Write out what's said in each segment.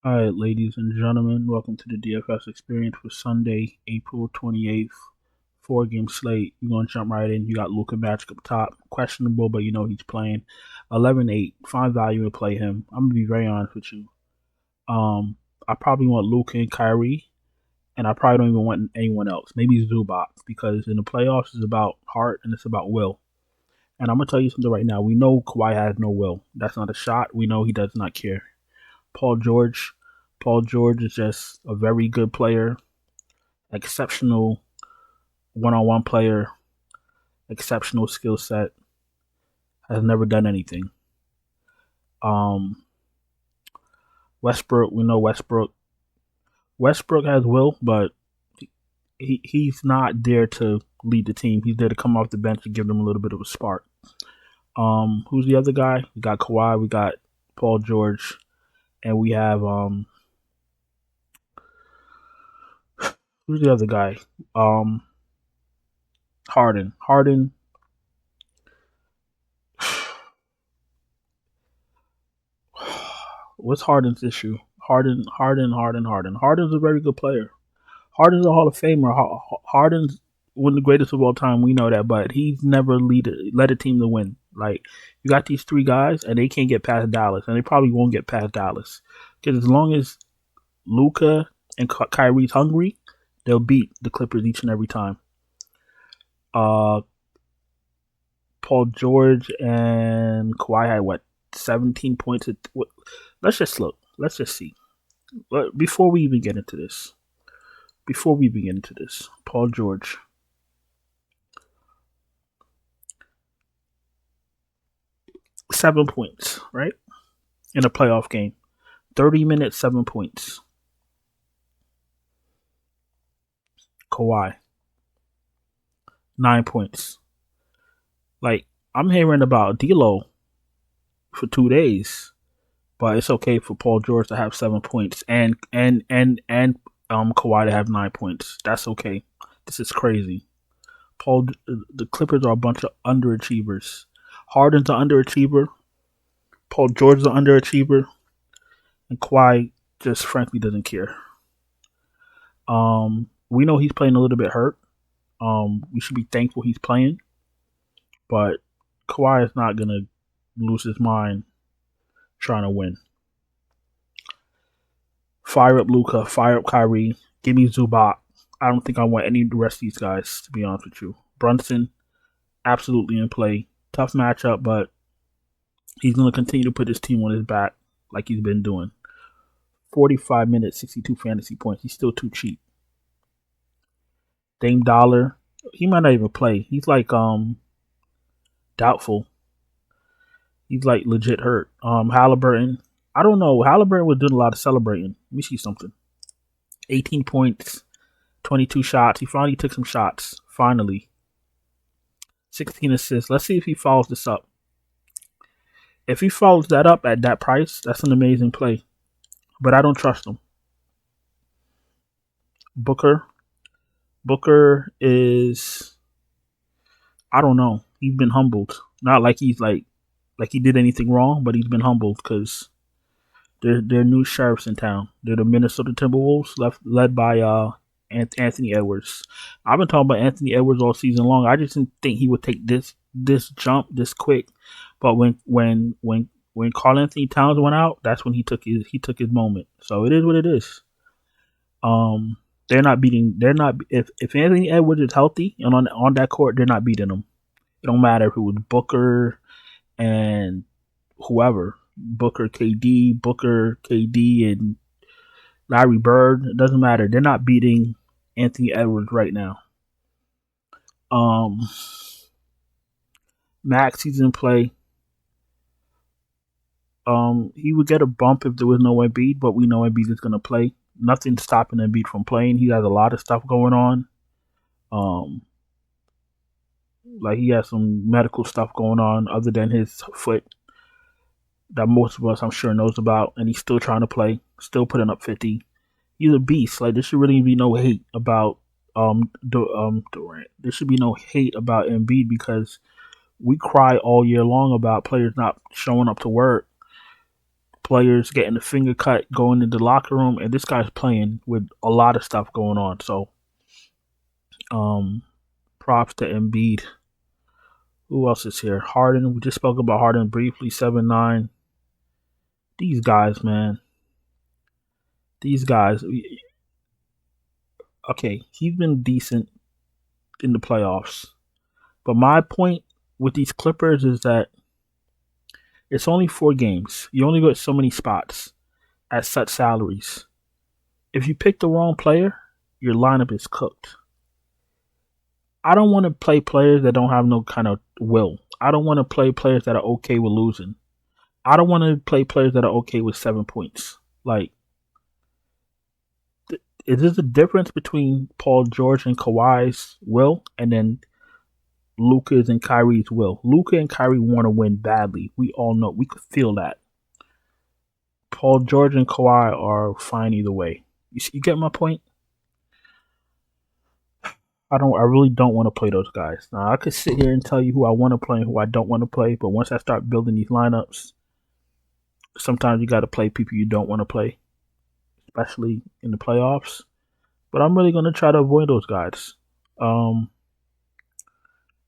All right, ladies and gentlemen, welcome to the DFS experience for Sunday, April 28th. Four-game slate. You're going to jump right in. You got Luka Magic up top. Questionable, but you know he's playing. 11-8. Find value and play him. I'm going to be very honest with you. I probably want Luka and Kyrie, and I probably don't even want anyone else. Maybe Zubac, because in the playoffs it's about heart and it's about will. And I'm going to tell you something right now. We know Kawhi has no will. That's not a shot. We know he does not care. Paul George. Paul George is just a very good player, exceptional one-on-one player, exceptional skill set. Has never done anything. Um, Westbrook, we know Westbrook. Westbrook has will, but he's not there to lead the team. He's there to come off the bench and give them a little bit of a spark. Who's the other guy? We got Kawhi, we got Paul George, and we have who's the other guy? Um, Harden. Harden. What's Harden's issue? Harden. Harden's a very good player. Harden's a Hall of Famer. Harden's one of the greatest of all time. We know that, but he's never led a team to win. Like, you got these three guys, and they can't get past Dallas, and they probably won't get past Dallas because as long as Luka and Kyrie's hungry, they'll beat the Clippers each and every time. Uh, Paul George and Kawhi had what 17 points. Let's just look. Let's just see. But before we even get into this, Paul George, 7 points, right? In a playoff game. 30 minutes, 7 points. Kawhi, 9 points. Like, I'm hearing about D'Lo for 2 days, but it's okay for Paul George to have 7 points and Kawhi to have 9 points. That's okay. This is crazy. The Clippers are a bunch of underachievers. Harden's an underachiever. Paul George is an underachiever, and Kawhi just frankly doesn't care. We know he's playing a little bit hurt. We should be thankful he's playing, but Kawhi is not gonna lose his mind trying to win. Fire up Luka, fire up Kyrie, give me Zubac. I don't think I want any of the rest of these guys, to be honest with you. Brunson, absolutely in play. Tough matchup, but he's going to continue to put his team on his back like he's been doing. 45 minutes, 62 fantasy points. He's still too cheap. Dame Dollar, he might not even play. He's like doubtful. He's like legit hurt. Halliburton, I don't know. Halliburton was doing a lot of celebrating. Let me see something. 18 points, 22 shots. He finally took some shots. Finally. 16 assists. Let's see if he follows this up. If he follows that up at that price, that's an amazing play. But I don't trust him. Booker. Booker is, I don't know. He's been humbled. Not like he's like he did anything wrong, but he's been humbled because they're new sheriffs in town. They're the Minnesota Timberwolves, led by Anthony Edwards. I've been talking about Anthony Edwards all season long. I just didn't think he would take this jump this quick. But when Karl Anthony Towns went out, that's when he took his moment. So it is what it is. They're not beating. They're not if Anthony Edwards is healthy and on that court, they're not beating him. It don't matter if it was Booker and whoever. Booker, KD, and Larry Bird. It doesn't matter. They're not beating Anthony Edwards right now. Max, he's in play. He would get a bump if there was no Embiid, but we know Embiid is going to play. Nothing's stopping Embiid from playing. He has a lot of stuff going on. Um, like he has some medical stuff going on other than his foot that most of us, I'm sure, knows about, and he's still trying to play, still putting up 50. He's a beast. Like, there should really be no hate about Durant. There should be no hate about Embiid because we cry all year long about players not showing up to work, players getting the finger cut, going into the locker room, and this guy's playing with a lot of stuff going on. So, props to Embiid. Who else is here? Harden. We just spoke about Harden briefly. 7'9". These guys, man. These guys. Okay, he's been decent in the playoffs, but my point with these Clippers is that it's only 4 games. You only get so many spots at such salaries. If you pick the wrong player, your lineup is cooked. I don't want to play players that don't have no kind of will. I don't want to play players that are okay with losing. I don't want to play players that are okay with 7 points. Like, is this a difference between Paul George and Kawhi's will and then Luka's and Kyrie's will? Luka and Kyrie want to win badly. We all know. We could feel that. Paul George and Kawhi are fine either way. You get my point? I really don't want to play those guys. Now, I could sit here and tell you who I want to play and who I don't want to play, but once I start building these lineups, sometimes you got to play people you don't want to play, especially in the playoffs. But I'm really going to try to avoid those guys.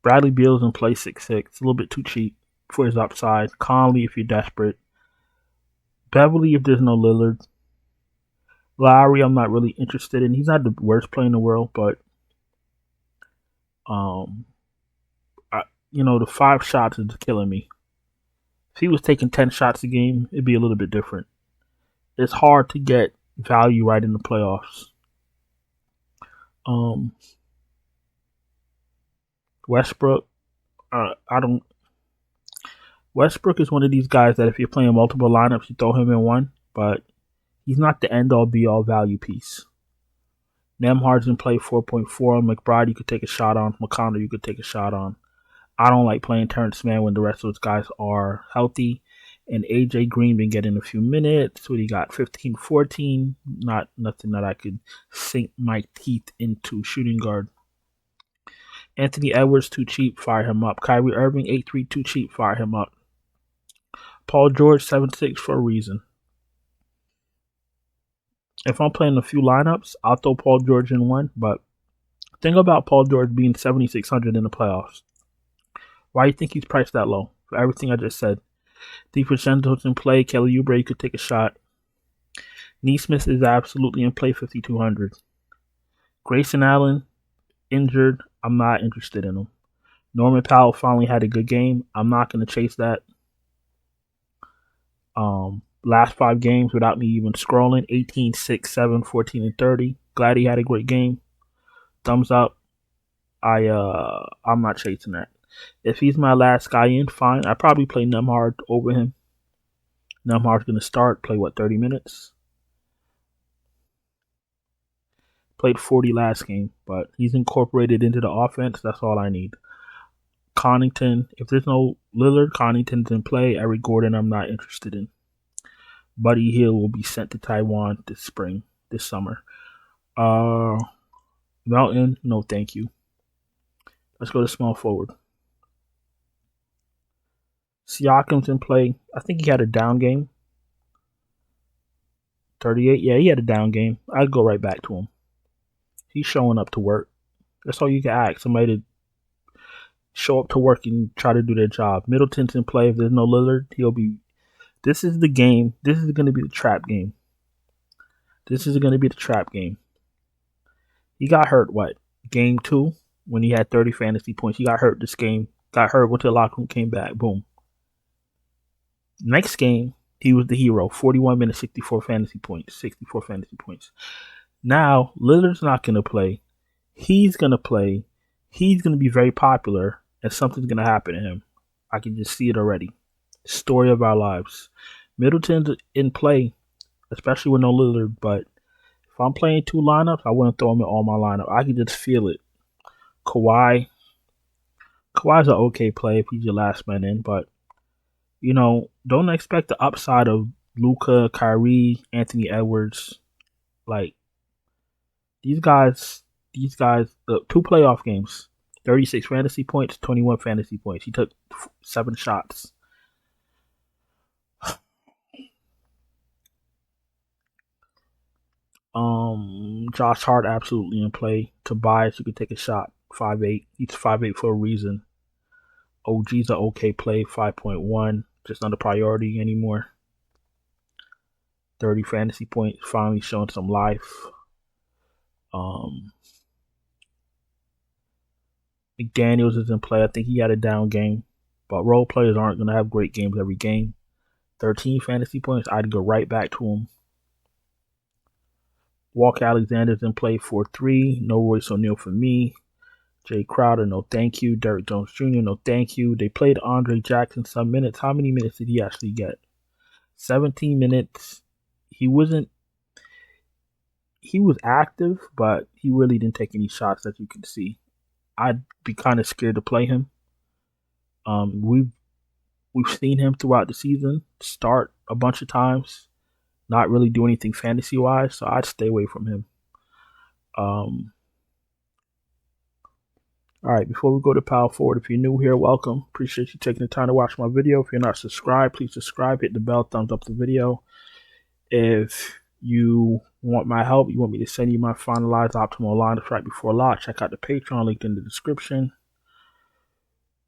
Bradley Beal's in play 6'6". It's a little bit too cheap for his upside. Conley if you're desperate. Beverly if there's no Lillard. Lowry I'm not really interested in. He's not the worst player in the world, but the 5 shots is killing me. If he was taking 10 shots a game, it'd be a little bit different. It's hard to get value right in the playoffs. Westbrook, Westbrook is one of these guys that if you're playing multiple lineups, you throw him in one, but he's not the end-all, be-all value piece. Nemhard's in play 4.4. McBride you could take a shot on. McConnell you could take a shot on. I don't like playing Terrence Mann when the rest of those guys are healthy. And AJ Green been getting a few minutes. What he got? 15-14. Not nothing that I could sink my teeth into. Shooting guard. Anthony Edwards too cheap. Fire him up. Kyrie Irving 8'3" too cheap. Fire him up. Paul George 7'6" for a reason. If I'm playing a few lineups, I'll throw Paul George in one. But think about Paul George being 7,600 in the playoffs. Why do you think he's priced that low? For everything I just said. DiVincenzo's in play. Kelly Oubre could take a shot. Neesmith is absolutely in play 5,200. Grayson Allen, injured. I'm not interested in him. Norman Powell finally had a good game. I'm not going to chase that. Last 5 games without me even scrolling. 18, 6, 7, 14, and 30. Glad he had a great game. Thumbs up. I'm not chasing that. If he's my last guy in, fine. I probably play Nemhard over him. Nemhard's going to start, play 30 minutes? Played 40 last game, but he's incorporated into the offense. That's all I need. Connaughton, if there's no Lillard, Connaughton's in play. Eric Gordon, I'm not interested in. Buddy Hield will be sent to Taiwan this summer. Melton, no thank you. Let's go to small forward. Siakam's in play. I think he had a down game. 38. Yeah, he had a down game. I'd go right back to him. He's showing up to work. That's all you can ask. Somebody to show up to work and try to do their job. Middleton's in play. If there's no Lillard, he'll be. This is the game. This is going to be the trap game. He got hurt, Game 2, when he had 30 fantasy points. He got hurt this game. Got hurt, went to the locker room, came back. Boom. Next game, he was the hero. 41 minutes, 64 fantasy points. Now, Lillard's not going to play. He's going to play. He's going to be very popular, and something's going to happen to him. I can just see it already. Story of our lives. Middleton's in play, especially with no Lillard, but if I'm playing 2 lineups, I wouldn't throw him in all my lineup. I can just feel it. Kawhi's an okay play if he's your last man in, but don't expect the upside of Luka, Kyrie, Anthony Edwards. Like, these guys, the 2 playoff games, 36 fantasy points, 21 fantasy points. He took 7 shots. Josh Hart absolutely in play. Tobias, you can take a shot. 5'8". He's 5'8" for a reason. OG's an okay play. 5.1. Just not a priority anymore. 30 fantasy points. Finally showing some life. McDaniels is in play. I think he had a down game. But role players aren't going to have great games every game. 13 fantasy points. I'd go right back to him. Walker Alexander's in play 4-3. No Royce O'Neal for me. Jay Crowder, no thank you. Derrick Jones Jr., no thank you. They played Andre Jackson some minutes. How many minutes did he actually get? 17 minutes. He was active, but he really didn't take any shots, as you can see. I'd be kind of scared to play him. We've seen him throughout the season start a bunch of times, not really do anything fantasy wise, so I'd stay away from him. All right, before we go to Power Forward, if you're new here, welcome. Appreciate you taking the time to watch my video. If you're not subscribed, please subscribe, hit the bell, thumbs up the video. If you want my help, you want me to send you my finalized optimal lineups right before lock, check out the Patreon link in the description.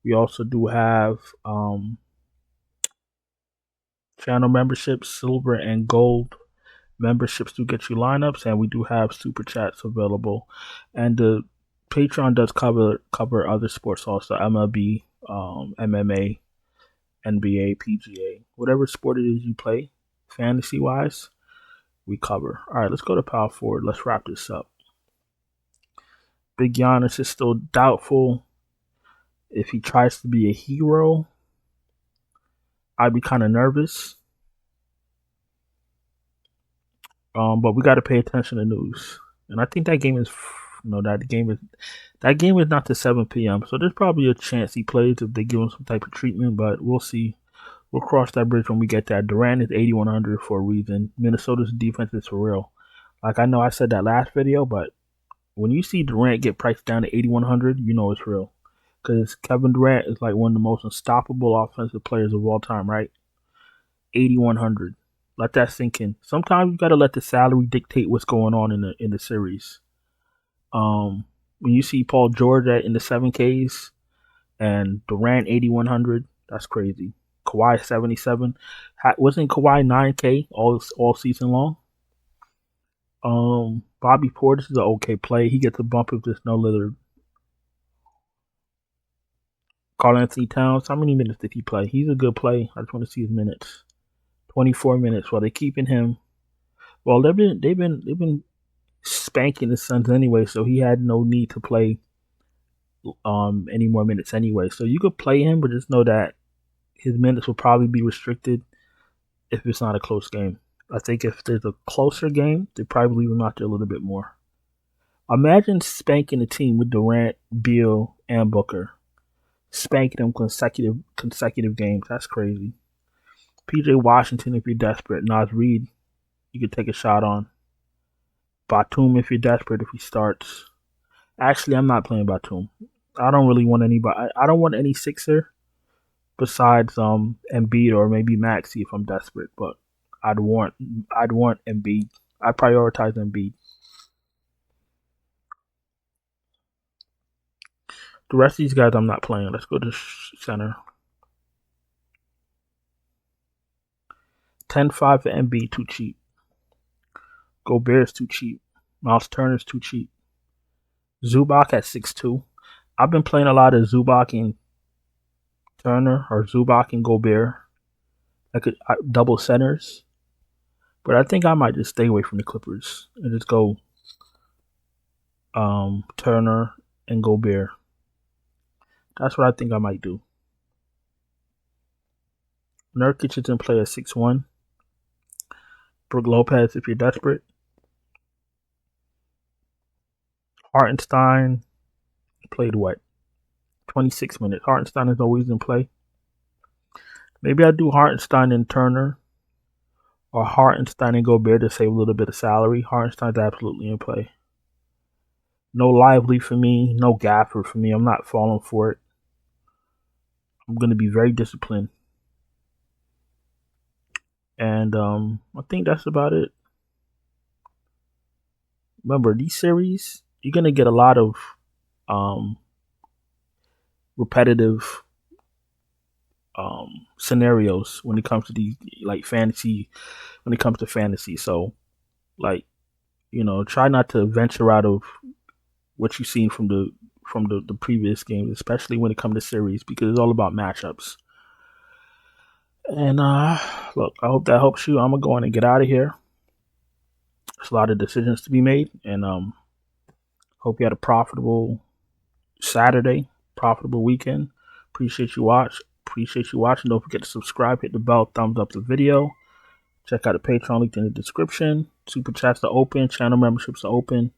We also do have channel memberships, silver and gold memberships to get you lineups, and we do have super chats available. And the Patreon does cover other sports also, MLB, MMA, NBA, PGA, whatever sport it is you play, fantasy wise, we cover. All right, let's go to Power Forward. Let's wrap this up. Big Giannis is still doubtful. If he tries to be a hero, I'd be kind of nervous. But we got to pay attention to news, and I think that game is. No, that game is not to 7 p.m. So there's probably a chance he plays if they give him some type of treatment, but we'll see. We'll cross that bridge when we get there. Durant is 8,100 for a reason. Minnesota's defense is for real. Like, I know I said that last video, but when you see Durant get priced down to 8,100, you know it's real. Because Kevin Durant is like one of the most unstoppable offensive players of all time, right? 8,100. Let that sink in. Sometimes you got to let the salary dictate what's going on in the series. When you see Paul George in the 7Ks and Durant 8,100, that's crazy. Kawhi 77. Wasn't Kawhi 9K all season long? Bobby Portis is an okay play. He gets a bump if there's no Lillard. Karl-Anthony Towns, how many minutes did he play? He's a good play. I just want to see his minutes. 24 minutes. Well, they're keeping him. Well, they've been spanking the Suns anyway, so he had no need to play any more minutes anyway. So you could play him, but just know that his minutes will probably be restricted if it's not a close game. I think if there's a closer game, they probably leave him out there a little bit more. Imagine spanking a team with Durant, Beal, and Booker. Spanking them consecutive games. That's crazy. PJ Washington if you're desperate. Naz Reid, you could take a shot on. Batum if you're desperate if he starts. Actually, I'm not playing Batum. I don't really want anybody. I don't want any Sixer besides Embiid or maybe Maxey if I'm desperate. But I'd want Embiid. I prioritize Embiid. The rest of these guys I'm not playing. Let's go to center. 10-5 for Embiid, too cheap. Gobert's too cheap. Miles Turner's too cheap. Zubac at 6'2". I've been playing a lot of Zubac and Turner or Zubac and Gobert. I could double centers. But I think I might just stay away from the Clippers and just go Turner and Gobert. That's what I think I might do. Nurkic is in play at 6'1". Brook Lopez if you're desperate. Hartenstein played what? 26 minutes. Hartenstein is always in play. Maybe I do Hartenstein and Turner or Hartenstein and Gobert to save a little bit of salary. Hartenstein's absolutely in play. No Lively for me. No Gafford for me. I'm not falling for it. I'm going to be very disciplined. And I think that's about it. remember these series, you're gonna get a lot of repetitive scenarios when it comes to these like fantasy. When it comes to fantasy, so like try not to venture out of what you've seen from the previous games, especially when it comes to series, because it's all about matchups. And look, I hope that helps you. I'm gonna go on and get out of here. There's a lot of decisions to be made, and hope you had a profitable Saturday, profitable weekend. Appreciate you watching. Don't forget to subscribe, hit the bell, thumbs up the video. Check out the Patreon link in the description. Super chats are open, channel memberships are open.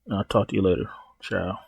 And I'll talk to you later. Ciao.